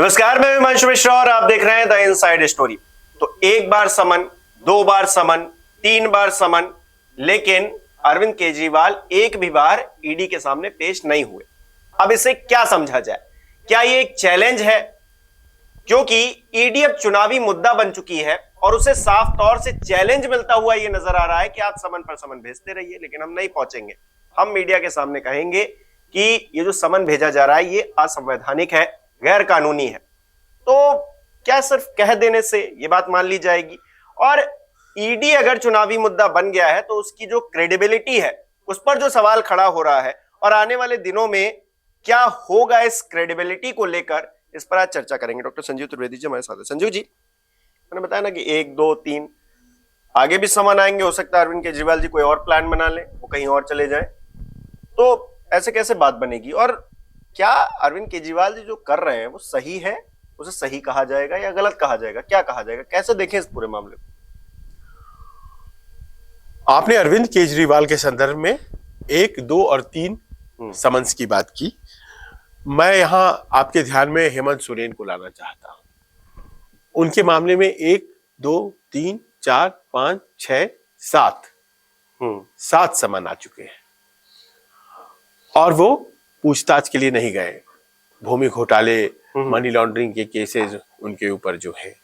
नमस्कार, मैं हिमांशु मिश्रा और आप देख रहे हैं द इनसाइड स्टोरी। तो एक बार समन, दो बार समन, तीन बार समन, लेकिन अरविंद केजरीवाल एक भी बार ईडी के सामने पेश नहीं हुए। अब इसे क्या समझा जाए? क्या ये एक चैलेंज है? क्योंकि ईडी अब चुनावी मुद्दा बन चुकी है और उसे साफ तौर से चैलेंज मिलता हुआ ये नजर आ रहा है कि आप समन पर समन भेजते रहिए, लेकिन हम नहीं पहुंचेंगे। हम मीडिया के सामने कहेंगे कि ये जो समन भेजा जा रहा है ये असंवैधानिक है, गैर कानूनी है। तो क्या सिर्फ कह देने से ये बात मान ली जाएगी? और ईडी अगर चुनावी मुद्दा बन गया है तो उसकी जो क्रेडिबिलिटी है उस पर जो सवाल खड़ा हो रहा है, और आने वाले दिनों में क्या होगा इस क्रेडिबिलिटी को लेकर, इस पर आज चर्चा करेंगे। डॉक्टर संजीव त्रिवेदी जी हमारे साथ है। संजीव जी, मैंने बताया ना कि एक दो तीन आगे भी समन आएंगे। हो सकता है अरविंद केजरीवाल जी कोई और प्लान बना ले, वो कहीं और चले जाए, तो ऐसे कैसे बात बनेगी? और क्या अरविंद केजरीवाल जी जो कर रहे हैं वो सही है? उसे सही कहा जाएगा या गलत कहा जाएगा? क्या कहा जाएगा? कैसे देखें इस पूरे मामले को? आपने अरविंद केजरीवाल के संदर्भ में एक, दो और तीन समन्स की बात की। मैं यहां आपके ध्यान में हेमंत सोरेन को लाना चाहता हूं। उनके मामले में 1, 2, 3, 4, 5, 6, 7 समन आ चुके हैं और वो पूछताछ के लिए नहीं गए। भूमि घोटाले, मनी लॉन्ड्रिंग के केसेस उनके ऊपर जो है।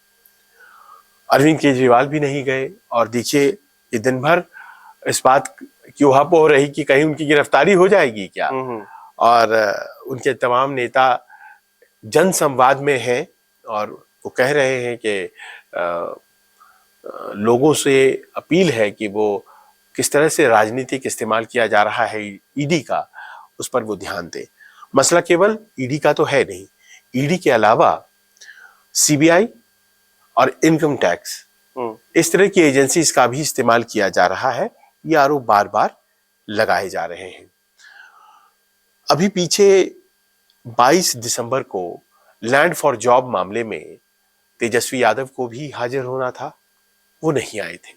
अरविंद केजरीवाल भी नहीं गए और देखिए ये दिन भर इस बात की उहापोह हो रही कि कहीं उनकी गिरफ्तारी हो जाएगी क्या। और उनके तमाम नेता जन संवाद में हैं और वो कह रहे हैं कि लोगों से अपील है कि वो किस तरह से राजनीतिक इस्तेमाल किया जा रहा है ईडी का, उस पर वो ध्यान दें। मसला केवल ईडी का तो है नहीं, ईडी के अलावा सीबीआई और इनकम टैक्स, इस तरह की एजेंसीज का भी इस्तेमाल किया जा रहा है। ये आरोप बार बार लगाए जा रहे हैं। अभी पीछे 22 दिसंबर को लैंड फॉर जॉब मामले में तेजस्वी यादव को भी हाजिर होना था, वो नहीं आए थे।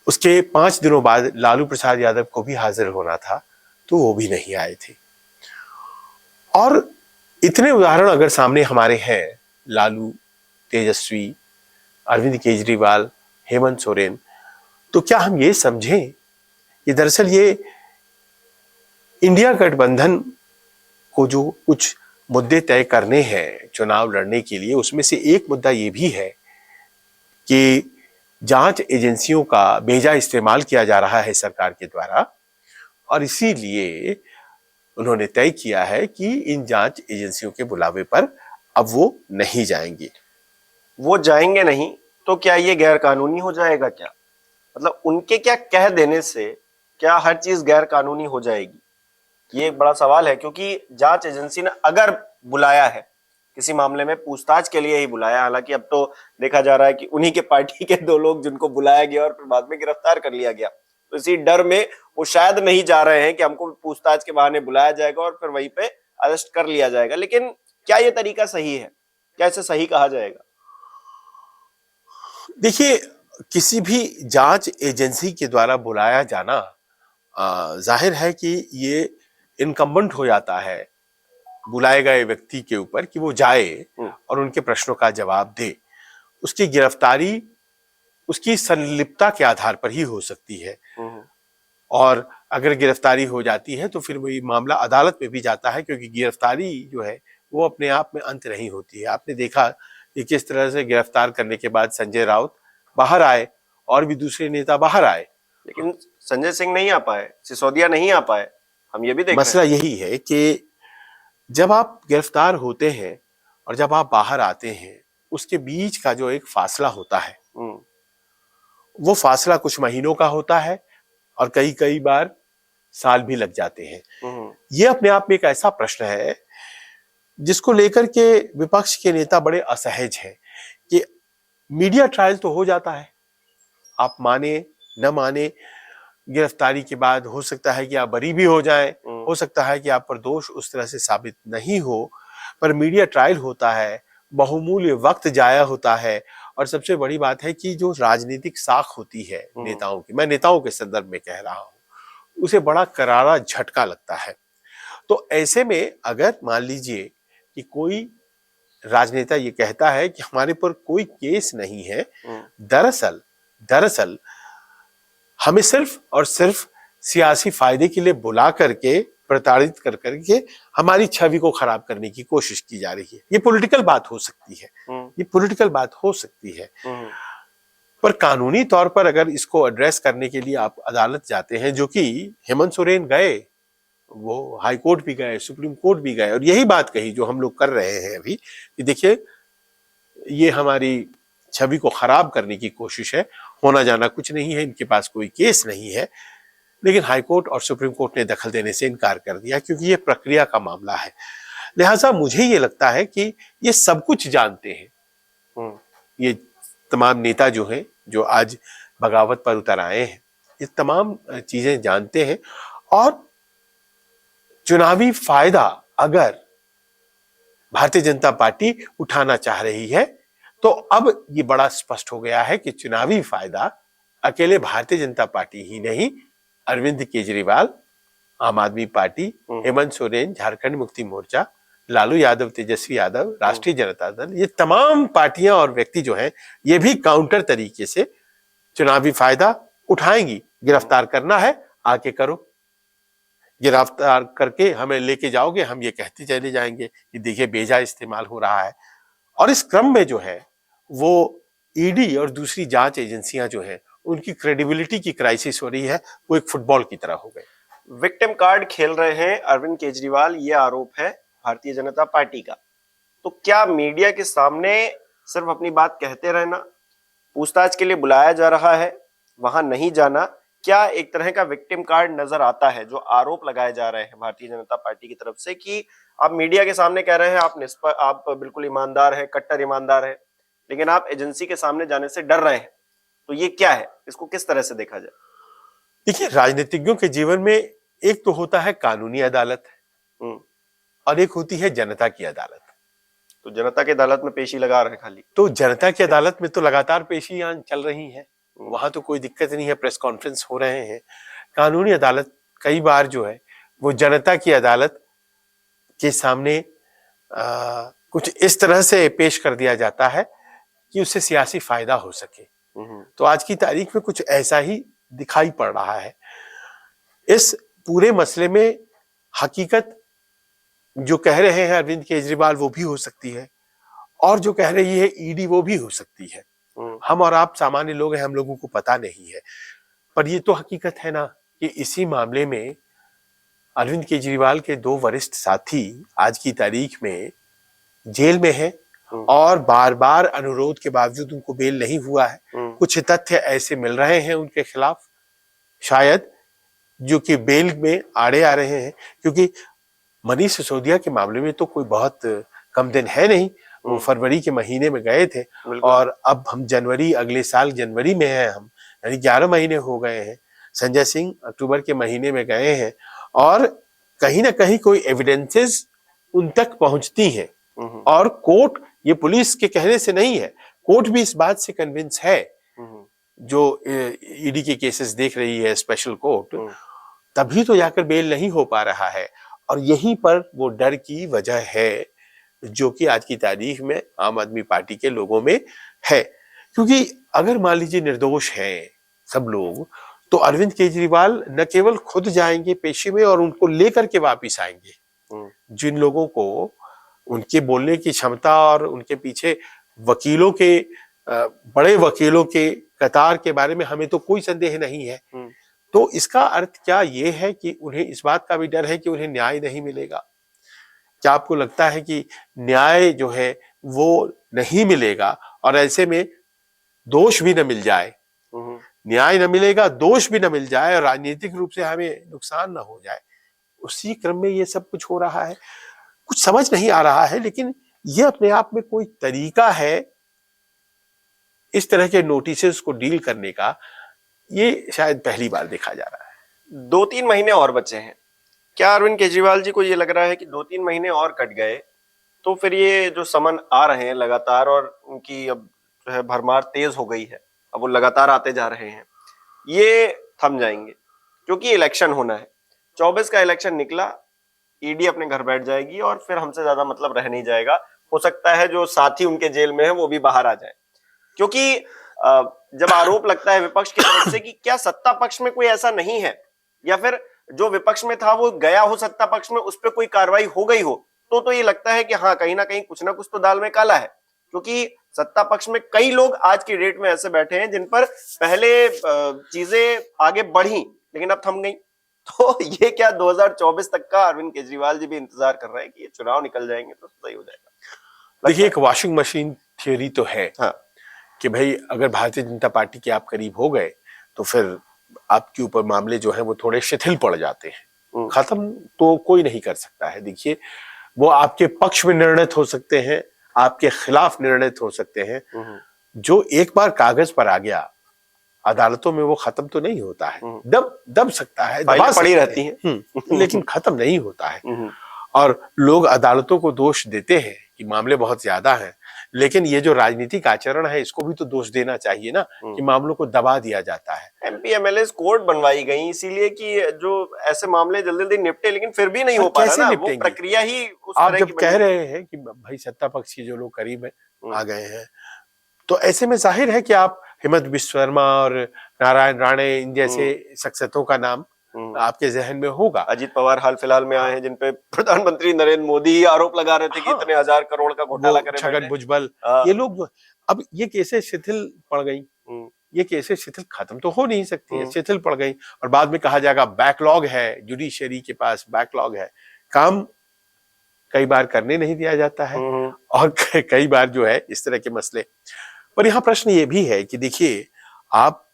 उसके 5 दिनों बाद लालू प्रसाद यादव को भी हाजिर होना था, तो वो भी नहीं आए थे। और इतने उदाहरण अगर सामने हमारे हैं, लालू, तेजस्वी, अरविंद केजरीवाल, हेमंत सोरेन, तो क्या हम ये समझें कि दरअसल ये इंडिया गठबंधन को जो कुछ मुद्दे तय करने हैं चुनाव लड़ने के लिए, उसमें से एक मुद्दा ये भी है कि जांच एजेंसियों का बेजा इस्तेमाल किया जा रहा है सरकार के द्वारा, और इसीलिए उन्होंने तय किया है कि इन जांच एजेंसियों के बुलावे पर अब वो नहीं जाएंगे। वो जाएंगे नहीं तो क्या ये गैर कानूनी हो जाएगा? क्या मतलब उनके क्या कह देने से क्या हर चीज गैर कानूनी हो जाएगी? ये एक बड़ा सवाल है, क्योंकि जांच एजेंसी ने अगर बुलाया है किसी मामले में, पूछताछ के लिए ही बुलाया, हालांकि अब तो देखा जा रहा है कि उन्हीं के पार्टी के 2 लोग जिनको बुलाया गया और फिर बाद में गिरफ्तार कर लिया गया, तो इसी डर में वो शायद नहीं जा रहे हैं कि हमको पूछताछ के बहाने बुलाया जाएगा और फिर वहीं पे अरेस्ट कर लिया जाएगा। लेकिन क्या ये तरीका सही है? क्या इसे सही कहा जाएगा? देखिए, किसी भी जांच एजेंसी के द्वारा बुलाया जाना जाहिर है कि ये इनकम्बेंट हो जाता है बुलाए गए व्यक्ति के ऊपर कि वो जाए और उनके प्रश्नों का जवाब दे। उसकी गिरफ्तारी उसकी संलिप्तता के आधार पर ही हो सकती है, और अगर गिरफ्तारी हो जाती है तो फिर वही मामला अदालत में भी जाता है, क्योंकि गिरफ्तारी जो है वो अपने आप में अंत नहीं होती है। आपने देखा कि किस तरह से गिरफ्तार करने के बाद संजय राउत बाहर आए और भी दूसरे नेता बाहर आए, लेकिन संजय सिंह नहीं आ पाए, सिसोदिया नहीं आ पाए। हम ये भी देख मसला यही है कि जब आप गिरफ्तार होते हैं और जब आप बाहर आते हैं, उसके बीच का जो एक फासला होता है, वो फासला कुछ महीनों का होता है और कई बार साल भी लग जाते हैं। ये अपने आप में एक ऐसा प्रश्न है जिसको लेकर के विपक्ष के नेता बड़े असहज हैं कि मीडिया ट्रायल तो हो जाता है, आप माने न माने, गिरफ्तारी के बाद हो सकता है कि आप बरी भी हो जाएं, हो सकता है कि आप पर दोष उस तरह से साबित नहीं हो, पर मीडिया ट्रायल होता है, बहुमूल्य वक्त जाया होता है, और सबसे बड़ी बात है कि जो राजनीतिक साख होती है नेताओं की, मैं नेताओं के संदर्भ में कह रहा हूं, उसे बड़ा करारा झटका लगता है। तो ऐसे में अगर मान लीजिए कि कोई राजनेता ये कहता है कि हमारे पर कोई केस नहीं है, दरअसल दरअसल हमें सिर्फ और सिर्फ सियासी फायदे के लिए बुला करके, प्रताड़ित कर करके हमारी छवि को खराब करने की कोशिश की जा रही है। ये पॉलिटिकल बात हो सकती है, ये पॉलिटिकल बात हो सकती है, पर कानूनी तौर पर अगर इसको एड्रेस करने के लिए आप अदालत जाते हैं, जो कि हेमंत सोरेन गए, वो हाई कोर्ट भी गए, सुप्रीम कोर्ट भी गए और यही बात कही जो हम लोग कर रहे हैं अभी कि देखिए ये हमारी छवि को खराब करने की कोशिश है, होना जाना कुछ नहीं है, इनके पास कोई केस नहीं है। लेकिन हाई कोर्ट और सुप्रीम कोर्ट ने दखल देने से इनकार कर दिया क्योंकि ये प्रक्रिया का मामला है। लिहाजा मुझे ये लगता है कि ये सब कुछ जानते हैं, ये तमाम नेता जो हैं, जो आज बगावत पर उतर आए हैं, ये तमाम चीजें जानते हैं और चुनावी फायदा अगर भारतीय जनता पार्टी उठाना चाह रही है तो अब ये बड़ा स्पष्ट हो गया है कि चुनावी फायदा अकेले भारतीय जनता पार्टी ही नहीं, अरविंद केजरीवाल, आम आदमी पार्टी, हेमंत सोरेन, झारखंड मुक्ति मोर्चा, लालू यादव, तेजस्वी यादव, राष्ट्रीय जनता दल, ये तमाम पार्टियां और व्यक्ति जो हैं ये भी काउंटर तरीके से चुनावी फायदा उठाएंगी। गिरफ्तार करना है, आके करो, गिरफ्तार करके हमें लेके जाओगे, हम ये कहते चले जाएंगे कि देखिए बेजा इस्तेमाल हो रहा है। और इस क्रम में जो है वो ईडी और दूसरी जांच एजेंसियां जो है उनकी क्रेडिबिलिटी की क्राइसिस हो रही है, वो एक फुटबॉल की तरह हो गए। विक्टिम कार्ड खेल रहे हैं अरविंद केजरीवाल, ये आरोप है भारतीय जनता पार्टी का। तो क्या मीडिया के सामने सिर्फ अपनी बात कहते रहना, पूछताछ के लिए बुलाया जा रहा है, वहां नहीं जाना, क्या एक तरह का विक्टिम कार्ड नजर आता है? जो आरोप लगाए जा रहे हैं भारतीय जनता पार्टी की तरफ से कि आप मीडिया के सामने कह रहे हैं आप बिल्कुल ईमानदार हैं, कट्टर ईमानदार हैं, लेकिन आप एजेंसी के सामने जाने से डर रहे हैं, तो ये क्या है? इसको किस तरह से देखा जाए? देखिए, राजनीतिज्ञों के जीवन में एक तो होता है कानूनी अदालत और एक होती है जनता की अदालत। तो जनता की अदालत में पेशी लगा रहे हैं खाली? तो जनता की अदालत में तो लगातार पेशियां चल रही हैं, वहां तो कोई दिक्कत नहीं है, प्रेस कॉन्फ्रेंस हो रहे हैं। कानूनी अदालत कई बार जो है वो जनता की अदालत के सामने कुछ इस तरह से पेश कर दिया जाता है कि उससे सियासी फायदा हो सके। तो आज की तारीख में कुछ ऐसा ही दिखाई पड़ रहा है। इस पूरे मसले में हकीकत जो कह रहे हैं अरविंद केजरीवाल वो भी हो सकती है और जो कह रही है ईडी वो भी हो सकती है। हम और आप सामान्य लोग हैं, हम लोगों को पता नहीं है, पर ये तो हकीकत है ना कि इसी मामले में अरविंद केजरीवाल के 2 वरिष्ठ साथी आज की तारीख में जेल में हैं और बार बार अनुरोध के बावजूद उनको बेल नहीं हुआ है। कुछ तथ्य ऐसे मिल रहे हैं उनके खिलाफ शायद जो कि बेल में आड़े आ रहे हैं, क्योंकि मनीष सिसोदिया के मामले में तो कोई बहुत कम दिन है नहीं, वो फरवरी के महीने में गए थे और अब हम जनवरी, अगले साल जनवरी में हैं हम, यानी 11 महीने हो गए हैं। संजय सिंह अक्टूबर के महीने में गए हैं और कहीं ना कहीं कोई एविडेंसेस उन तक पहुंचती हैं और कोर्ट, ये पुलिस के कहने से नहीं है, कोर्ट भी इस बात से कन्विंस है, जो ईडी के केसेस देख रही है स्पेशल कोर्ट, तभी तो जाकर बेल नहीं हो पा रहा है। और यहीं पर वो डर की वजह है जो कि आज की तारीख में आम आदमी पार्टी के लोगों में है, क्योंकि अगर मान लीजिए निर्दोष हैं सब लोग तो अरविंद केजरीवाल न केवल खुद जाएंगे पेशी में और उनको लेकर के वापिस आएंगे, जिन लोगों को उनके बोलने की क्षमता और उनके पीछे वकीलों के बड़े वकीलों के कतार के बारे में हमें तो कोई संदेह नहीं है। तो इसका अर्थ क्या ये है कि उन्हें इस बात का भी डर है कि उन्हें न्याय नहीं मिलेगा? क्या आपको लगता है कि न्याय जो है वो नहीं मिलेगा और ऐसे में दोष भी न मिल जाए, न्याय न मिलेगा, दोष भी न मिल जाए और राजनीतिक रूप से हमें नुकसान न हो जाए, उसी क्रम में ये सब कुछ हो रहा है? कुछ समझ नहीं आ रहा है, लेकिन ये अपने आप में कोई तरीका है इस तरह के नोटिसेस को डील करने का? ये शायद पहली बार देखा जा रहा है। 2-3 महीने और बचे हैं, क्या अरविंद केजरीवाल जी को ये लग रहा है कि 2-3 महीने और कट गए तो फिर ये जो समन आ रहे हैं लगातार और उनकी अब जो है भरमार तेज हो गई है, अब वो लगातार आते जा रहे हैं, ये थम जाएंगे? क्योंकि इलेक्शन होना है, 24 का इलेक्शन निकला, ईडी अपने घर बैठ जाएगी और फिर हमसे ज्यादा मतलब रह नहीं जाएगा। हो सकता है जो साथी उनके जेल में है वो भी बाहर आ जाए, क्योंकि जब आरोप लगता है विपक्ष की तरफ से कि क्या सत्ता पक्ष में कोई ऐसा नहीं है, या फिर जो विपक्ष में था वो गया हो सत्ता पक्ष में, उस पर कोई कार्रवाई हो गई हो, तो ये लगता है कि हाँ कहीं ना कहीं कुछ ना कुछ तो दाल में काला है। क्योंकि सत्ता पक्ष में कई लोग आज की डेट में ऐसे बैठे हैं जिन पर पहले चीजें आगे बढ़ी लेकिन अब थम गई। तो ये क्या 2024 तक का अरविंद केजरीवाल जी भी इंतजार कर रहे हैं कि ये चुनाव निकल जाएंगे तो सही हो जाएगा। देखिए, एक वॉशिंग मशीन थ्योरी तो है, हाँ, कि भाई अगर भारतीय जनता पार्टी के आप करीब हो गए तो फिर आपके ऊपर मामले जो है वो थोड़े शिथिल पड़ जाते हैं। खत्म तो कोई नहीं कर सकता है। देखिए, वो आपके पक्ष में निर्णित हो सकते हैं, आपके खिलाफ निर्णित हो सकते हैं। जो एक बार कागज पर आ गया, अदालतों में वो खत्म तो नहीं होता है। दब सकता है, दबा पड़ी रहती है, लेकिन खत्म नहीं होता है। और लोग अदालतों को दोष देते हैं कि मामले बहुत ज्यादा हैं, लेकिन ये जो राजनीतिक आचरण है इसको भी तो दोष देना चाहिए ना, कि मामलों को दबा दिया जाता है। एमपी एमएलए कोर्ट बनवाई गई इसीलिए कि जो ऐसे मामले जल्दी जल्दी निपटे, लेकिन फिर भी नहीं हो पा रहा ना, वो प्रक्रिया ही उस आप तरह जब की कह रहे हैं कि भाई सत्ता पक्ष के जो लोग करीब है आ गए हैं, तो ऐसे में जाहिर है कि आप हेमंत बिस्व शर्मा और नारायण राणे इन जैसे शख्सियतों का नाम आपके जहन में होगा। अजीत पवार हाल फिलहाल में आए हैं जिन पे प्रधानमंत्री नरेंद्र मोदी ही आरोप लगा रहे थे कि इतने 1000 करोड़ का घोटाला करे, छगन भुजबल, ये लोग। अब ये केसेस शिथिल पड़ गई, ये केसेस शिथिल खत्म तो हो नहीं सकती है, शिथिल पड़ गई, और बाद में कहा जाएगा बैकलॉग है, जुडिशरी के पास बैकलॉग है। काम कई बार करने नहीं दिया जाता है, और कई बार जो है इस तरह के मसले। पर यहां प्रश्न ये भी है कि देखिए, आप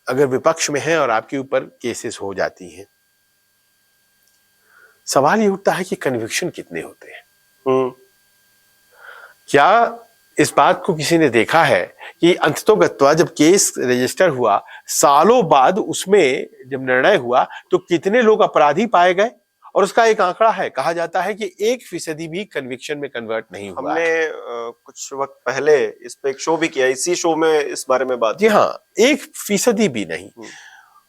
अगर विपक्ष में हैं और आपके ऊपर केसेस हो जाती हैं, सवाल ये उठता है कि कन्विक्शन कितने होते हैं। क्या इस बात को किसी ने देखा है कि अंततोगत्वा जब केस रजिस्टर हुआ, सालों बाद उसमें जब निर्णय हुआ, तो कितने लोग अपराधी पाए गए? और उसका एक आंकड़ा है, कहा जाता है कि 1% भी कन्विक्शन में कन्वर्ट नहीं हुआ। हमने कुछ वक्त पहले इस पे एक शो भी किया, इसी शो में इस बारे में बात। जी हाँ, 1% भी नहीं।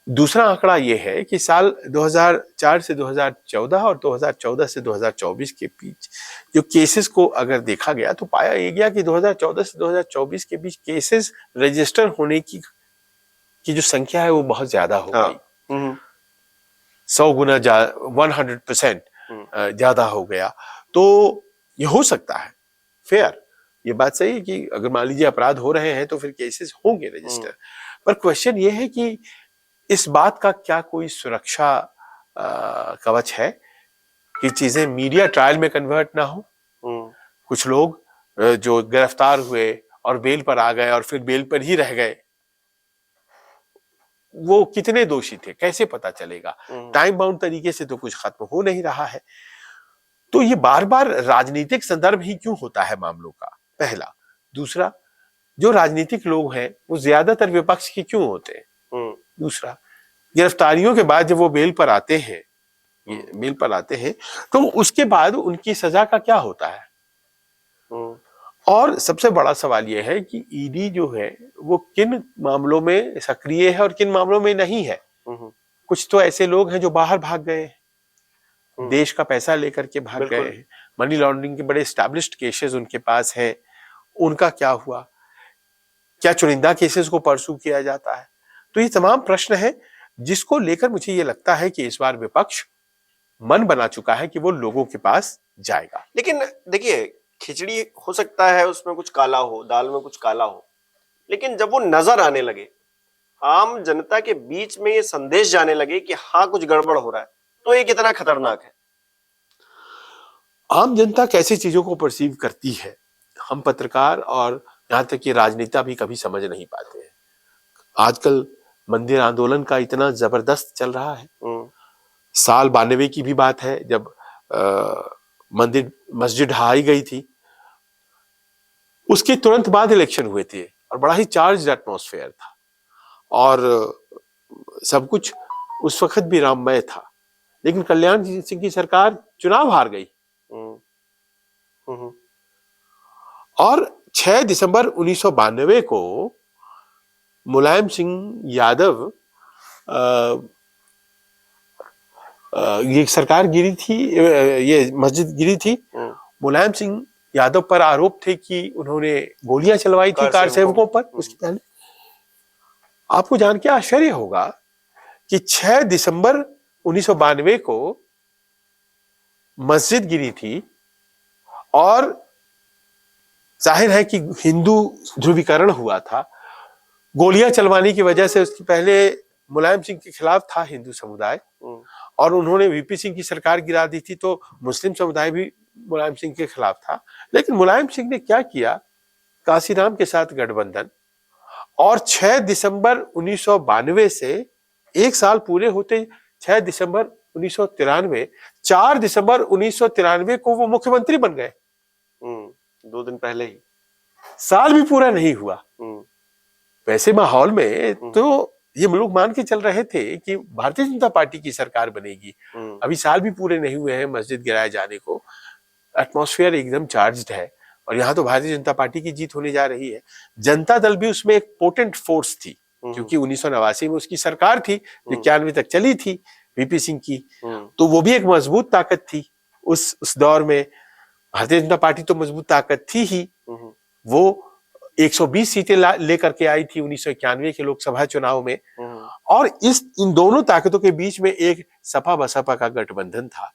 दूसरा आंकड़ा यह है कि साल 2004 से 2014 और 2014 से 2024 के बीच जो केसेस को अगर देखा गया, तो पाया ये गया कि 2014 से 2024 के बीच केसेस रजिस्टर होने की जो संख्या है वो बहुत ज्यादा हो गई। 100 गुना 100% ज्यादा हो गया। तो ये हो सकता है, फेयर, ये बात सही है कि अगर मान लीजिए अपराध हो रहे हैं तो फिर केसेस होंगे रजिस्टर। पर क्वेश्चन ये है कि इस बात का क्या कोई सुरक्षा कवच है कि चीजें मीडिया ट्रायल में कन्वर्ट ना हो? कुछ लोग जो गिरफ्तार हुए और बेल पर आ गए और फिर बेल पर ही रह गए, वो कितने दोषी थे, कैसे पता चलेगा? टाइम बाउंड तरीके से तो कुछ खत्म हो नहीं रहा है। तो ये बार बार राजनीतिक संदर्भ ही क्यों होता है मामलों का, पहला। दूसरा, जो राजनीतिक लोग हैं वो ज्यादातर विपक्ष के क्यों होते हैं? दूसरा, गिरफ्तारियों के बाद जब वो बेल पर आते हैं, तो उसके बाद उनकी सजा का क्या होता है? और सबसे बड़ा सवाल यह है कि ईडी जो है वो किन मामलों में सक्रिय है और किन मामलों में नहीं है। कुछ तो ऐसे लोग हैं जो बाहर भाग गए, देश का पैसा लेकर के भाग गए हैं, मनी लॉन्ड्रिंग के बड़े एस्टैब्लिश्ड केसेस उनके पास हैं, उनका क्या हुआ? क्या चुनिंदा केसेस को परसू किया जाता है? तो ये तमाम प्रश्न है जिसको लेकर मुझे ये लगता है कि इस बार विपक्ष मन बना चुका है कि वो लोगों के पास जाएगा। लेकिन देखिए, खिचड़ी हो सकता है उसमें कुछ काला हो, दाल में कुछ काला हो, लेकिन जब वो नजर आने लगे, आम जनता के बीच में ये संदेश जाने लगे कि हाँ कुछ गड़बड़ हो रहा है, तो ये कितना खतरनाक है? आम जनता कैसी चीजों को परसीव करती है, हम पत्रकार और यहां तक कि राजनेता भी कभी समझ नहीं पाते हैं। आजकल मंदिर आंदोलन का इतना जबरदस्त चल रहा है। साल 92 की भी बात है जब मस्जिद ढहाई गई थी, उसके तुरंत बाद इलेक्शन हुए थे और बड़ा ही चार्ज्ड एटमॉस्फेयर था और सब कुछ उस वक्त भी राममय था, लेकिन कल्याण सिंह की सरकार चुनाव हार गई। और 6 दिसंबर 1992 को मुलायम सिंह यादव ये सरकार गिरी थी, ये मस्जिद गिरी थी, मुलायम सिंह यादव पर आरोप थे कि उन्होंने गोलियां चलवाई थी कार सेवकों पर। उसके पहले आपको जान के आश्चर्य होगा कि 6 दिसंबर 1992 को मस्जिद गिरी थी और जाहिर है कि हिंदू ध्रुवीकरण हुआ था। गोलियां चलवाने की वजह से उसके पहले मुलायम सिंह के खिलाफ था हिंदू समुदाय और उन्होंने वीपी सिंह की सरकार गिरा दी थी, तो मुस्लिम समुदाय भी मुलायम सिंह के खिलाफ था। लेकिन मुलायम सिंह ने क्या किया, काशीराम के साथ गठबंधन, और 6 दिसंबर 1992 से एक साल पूरे होते 6 दिसंबर 1993, 4 दिसंबर 1993 को वो मुख्यमंत्री बन गए। 2 दिन पहले ही, साल भी पूरा नहीं हुआ। वैसे माहौल में तो ये लोग मान के चल रहे थे कि भारतीय जनता पार्टी की सरकार बनेगी। अभी साल भी पूरे नहीं हुए हैं मस्जिद गिराए जाने को, एटमॉस्फेयर एकदम चार्ज्ड है और यहाँ तो भारतीय जनता पार्टी की जीत होने जा रही है। जनता दल भी उसमें एक पोटेंट फोर्स थी, क्योंकि 1989 में उसकी सरकार थी, 91 तक चली थी वीपी सिंह की, तो वो भी एक मजबूत ताकत थी उस दौर में। भारतीय जनता पार्टी तो मजबूत ताकत थी ही, वो 120 सीटें लेकर के आई थी 1991 के लोकसभा चुनाव में, और इन दोनों ताकतों के बीच में एक सपा बसपा का गठबंधन था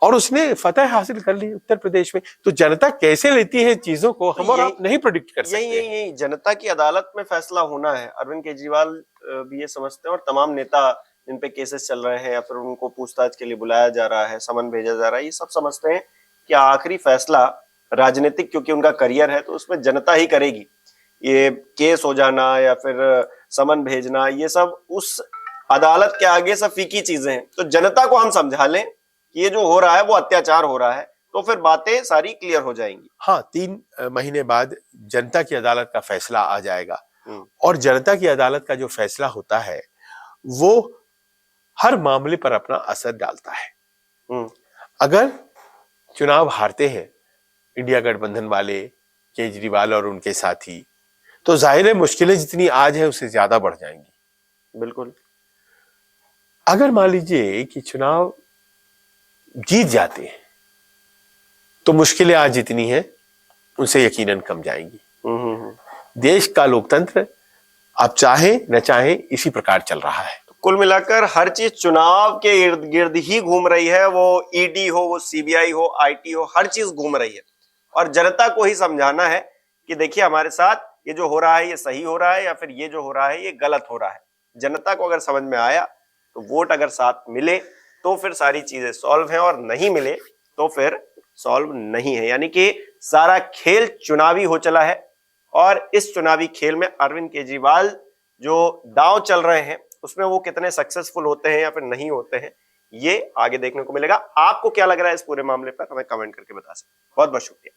और उसने फतह हासिल कर ली उत्तर प्रदेश में। तो जनता कैसे लेती है चीजों को, हम और आप नहीं प्रेडिक्ट कर सकते। यही जनता की अदालत में फैसला होना है। अरविंद केजरीवाल भी ये समझते हैं और तमाम नेता जिन पे केसेस चल रहे हैं या फिर उनको पूछताछ के लिए बुलाया जा रहा है, समन भेजा जा रहा है, ये सब समझते हैं कि आखिरी फैसला राजनीतिक, क्योंकि उनका करियर है, तो उसमें जनता ही करेगी। ये केस हो जाना या फिर समन भेजना, ये सब उस अदालत के आगे सब फीकी चीजें हैं। तो जनता को हम समझा लें कि ये जो हो रहा है वो अत्याचार हो रहा है, तो फिर बातें सारी क्लियर हो जाएंगी। हाँ, 3 महीने बाद जनता की अदालत का फैसला आ जाएगा और जनता की अदालत का जो फैसला होता है वो हर मामले पर अपना असर डालता है। अगर चुनाव हारते हैं इंडिया गठबंधन वाले, केजरीवाल और उनके साथी, तो जाहिर है मुश्किलें जितनी आज है उससे ज्यादा बढ़ जाएंगी। बिल्कुल। अगर मान लीजिए कि चुनाव जीत जाते हैं तो मुश्किलें आज जितनी हैं उनसे यकीनन कम जाएंगी। देश का लोकतंत्र आप चाहें न चाहें इसी प्रकार चल रहा है। कुल मिलाकर हर चीज चुनाव के इर्द गिर्द ही घूम रही है, वो ईडी हो, वो सीबीआई हो, आईटी हो, हर चीज घूम रही है। और जनता को ही समझाना है कि देखिए हमारे साथ ये जो हो रहा है ये सही हो रहा है या फिर ये जो हो रहा है ये गलत हो रहा है। जनता को अगर समझ में आया तो वोट अगर साथ मिले तो फिर सारी चीजें सॉल्व हैं, और नहीं मिले तो फिर सॉल्व नहीं है। यानी कि सारा खेल चुनावी हो चला है और इस चुनावी खेल में अरविंद केजरीवाल जो दांव चल रहे हैं उसमें वो कितने सक्सेसफुल होते हैं या फिर नहीं होते हैं, ये आगे देखने को मिलेगा। आपको क्या लग रहा है इस पूरे मामले पर, हमें कमेंट करके बता सकते हैं। बहुत बहुत शुक्रिया।